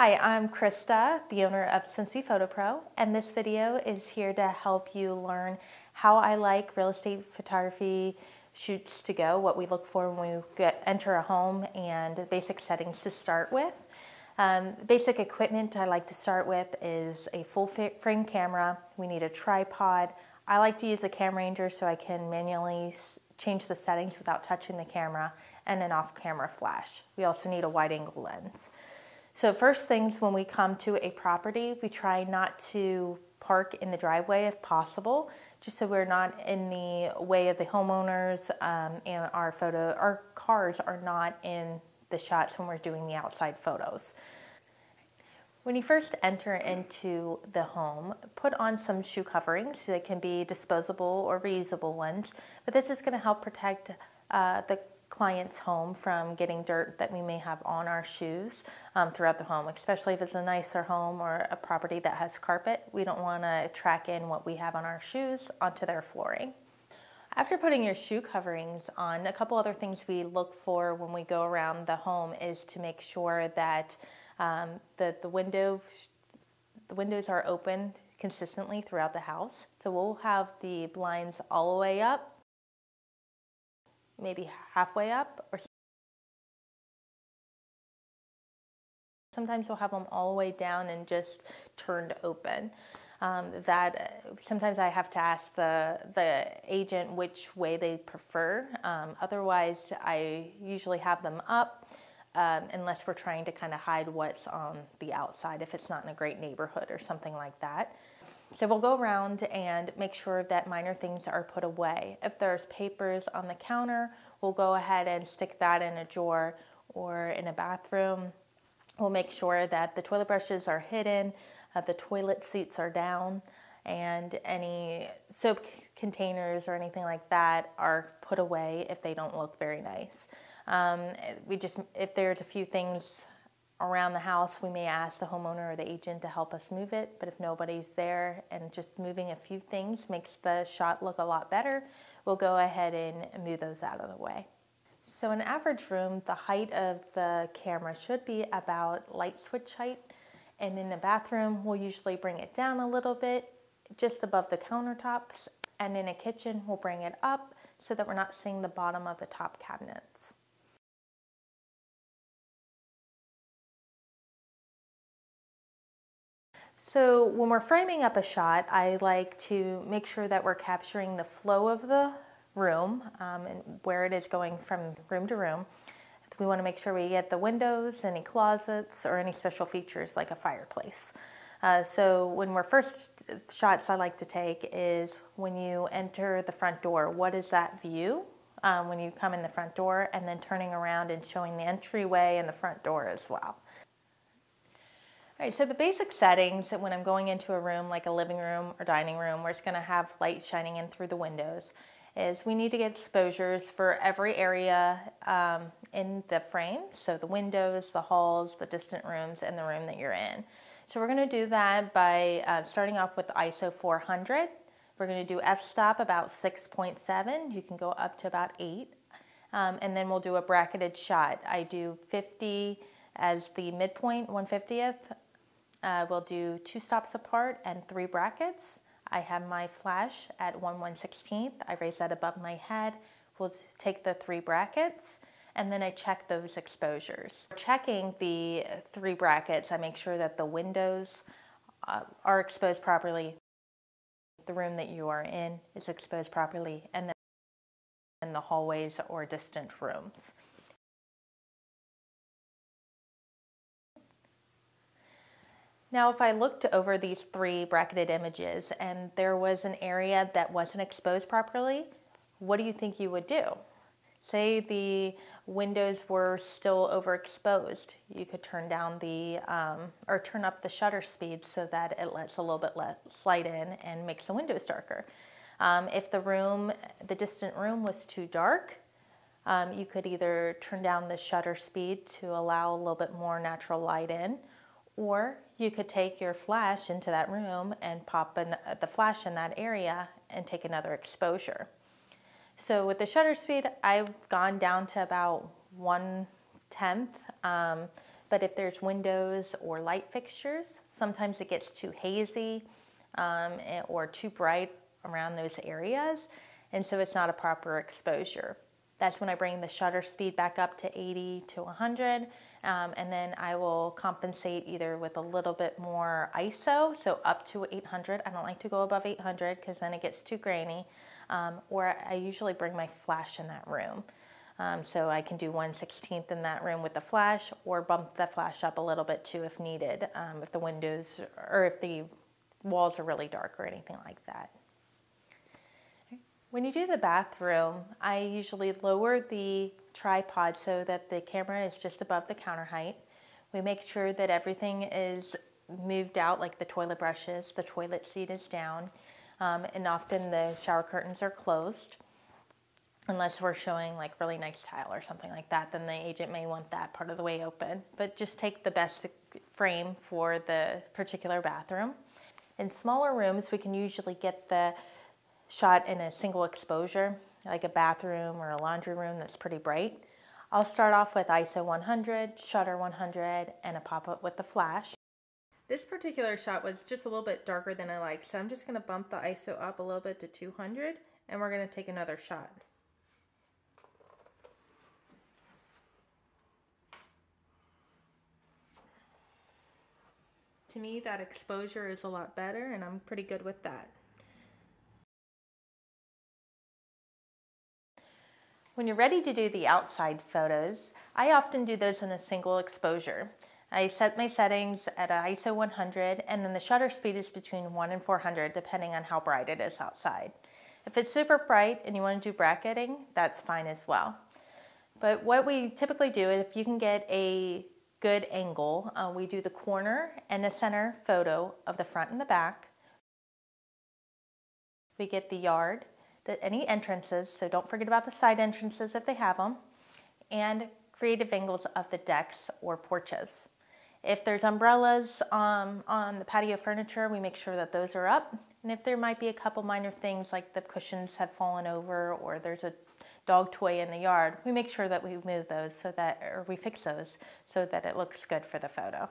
Hi, I'm Krista, the owner of Cincy Photo Pro, and this video is here to help you learn how I like real estate photography shoots to go, what we look for when we enter a home, and basic settings to start with. Basic equipment I like to start with is a full frame camera. We need a tripod. I like to use a camera ranger so I can manually change the settings without touching the camera, and an off-camera flash. We also need a wide-angle lens. So first things when we come to a property, we try not to park in the driveway if possible, just so we're not in the way of the homeowners, and our cars are not in the shots when we're doing the outside photos. When you first enter into the home, put on some shoe coverings. They can be disposable or reusable ones, but this is going to help protect the client's home from getting dirt that we may have on our shoes throughout the home, especially if it's a nicer home or a property that has carpet. We don't want to track in what we have on our shoes onto their flooring. After putting your shoe coverings on, a couple other things we look for when we go around the home is to make sure that the windows are open consistently throughout the house. So we'll have the blinds all the way up, maybe halfway up, or sometimes we'll have them all the way down and just turned open. Sometimes I have to ask the agent which way they prefer. Otherwise, I usually have them up unless we're trying to kind of hide what's on the outside, if it's not in a great neighborhood or something like that. So we'll go around and make sure that minor things are put away. If there's papers on the counter, we'll go ahead and stick that in a drawer, or in a bathroom. We'll make sure that the toilet brushes are hidden, the toilet seats are down, and any soap containers or anything like that are put away if they don't look very nice. If there's a few things around the house, we may ask the homeowner or the agent to help us move it, but if nobody's there and just moving a few things makes the shot look a lot better, we'll go ahead and move those out of the way. So in an average room, the height of the camera should be about light switch height, and in the bathroom, we'll usually bring it down a little bit, just above the countertops, and in a kitchen, we'll bring it up so that we're not seeing the bottom of the top cabinets. So when we're framing up a shot, I like to make sure that we're capturing the flow of the room and where it is going from room to room. We want to make sure we get the windows, any closets, or any special features like a fireplace. So when we're first shots I like to take is when you enter the front door. What is that view when you come in the front door, and then turning around and showing the entryway and the front door as well. All right, so the basic settings that when I'm going into a room like a living room or dining room where it's going to have light shining in through the windows is we need to get exposures for every area in the frame. So the windows, the halls, the distant rooms, and the room that you're in. So we're going to do that by starting off with ISO 400. We're going to do f-stop about 6.7. You can go up to about 8. And then we'll do a bracketed shot. I do 50 as the midpoint, 1/50th. We'll do 2 stops apart and 3 brackets. I have my flash at 1/116th. I raise that above my head. We'll take the 3 brackets, and then I check those exposures. Checking the 3 brackets, I make sure that the windows are exposed properly, the room that you are in is exposed properly, and then the hallways or distant rooms. Now, if I looked over these 3 bracketed images and there was an area that wasn't exposed properly, what do you think you would do? Say the windows were still overexposed. You could turn down or turn up the shutter speed so that it lets a little bit less light in and makes the windows darker. If the distant room was too dark, you could either turn down the shutter speed to allow a little bit more natural light in, or you could take your flash into that room and pop the flash in that area and take another exposure. So with the shutter speed, I've gone down to about 1/10 but if there's windows or light fixtures, sometimes it gets too hazy or too bright around those areas, and so it's not a proper exposure. That's when I bring the shutter speed back up to 80 to 100, and then I will compensate either with a little bit more ISO, so up to 800. I don't like to go above 800 because then it gets too grainy, or I usually bring my flash in that room. So I can do 1/16 in that room with the flash, or bump the flash up a little bit too if needed, if the windows or if the walls are really dark or anything like that. When you do the bathroom, I usually lower the tripod so that the camera is just above the counter height. We make sure that everything is moved out, like the toilet brushes, the toilet seat is down, and often the shower curtains are closed. Unless we're showing like really nice tile or something like that, then the agent may want that part of the way open. But just take the best frame for the particular bathroom. In smaller rooms, we can usually get the shot in a single exposure, like a bathroom or a laundry room that's pretty bright. I'll start off with ISO 100, shutter 100, and a pop-up with the flash. This particular shot was just a little bit darker than I like, so I'm just going to bump the ISO up a little bit to 200, and we're going to take another shot. To me, that exposure is a lot better, and I'm pretty good with that. When you're ready to do the outside photos, I often do those in a single exposure. I set my settings at an ISO 100, and then the shutter speed is between 1 and 400 depending on how bright it is outside. If it's super bright and you want to do bracketing, that's fine as well. But what we typically do is, if you can get a good angle, we do the corner and the center photo of the front and the back. We get the yard, any entrances, so don't forget about the side entrances if they have them, and creative angles of the decks or porches. If there's umbrellas on the patio furniture, we make sure that those are up. And if there might be a couple minor things like the cushions have fallen over or there's a dog toy in the yard, we make sure that we move those so that, or we fix those so that it looks good for the photo.